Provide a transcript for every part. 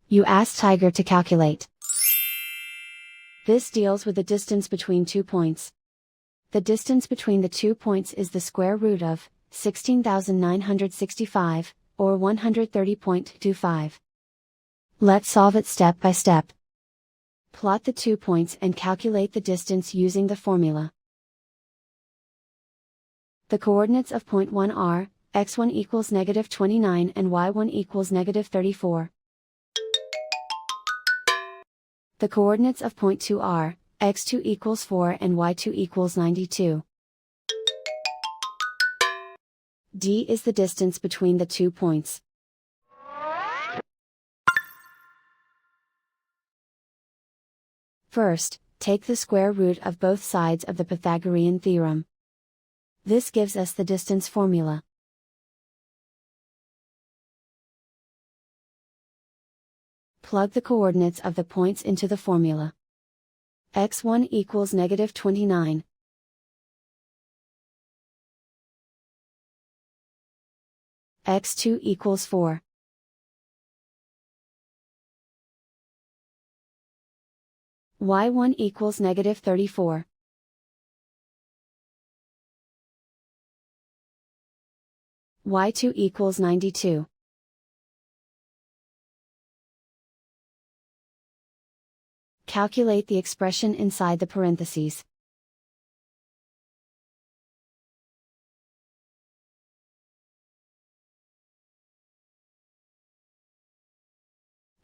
You ask Tiger to calculate. This deals with the distance between 2 points. The distance between the 2 points is the square root of 16,965, or 130.25. Let's solve it step by step. Plot the 2 points and calculate the distance using the formula. The coordinates of point 1 are, x1 equals -29 and y1 equals -34. The coordinates of point 2 are, x2 equals 4 and y2 equals 92. D is the distance between the 2 points. First, take the square root of both sides of the Pythagorean theorem. This gives us the distance formula. Plug the coordinates of the points into the formula. x1 equals -29. x2 equals 4. y1 equals -34. y2 equals 92. Calculate the expression inside the parentheses.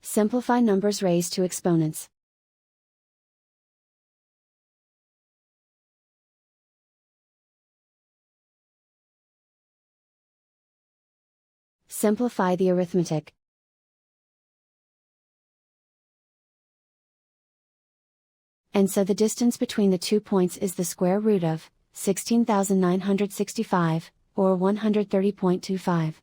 Simplify numbers raised to exponents. Simplify the arithmetic. And so the distance between the 2 points is the square root of 16,965, or 130.25.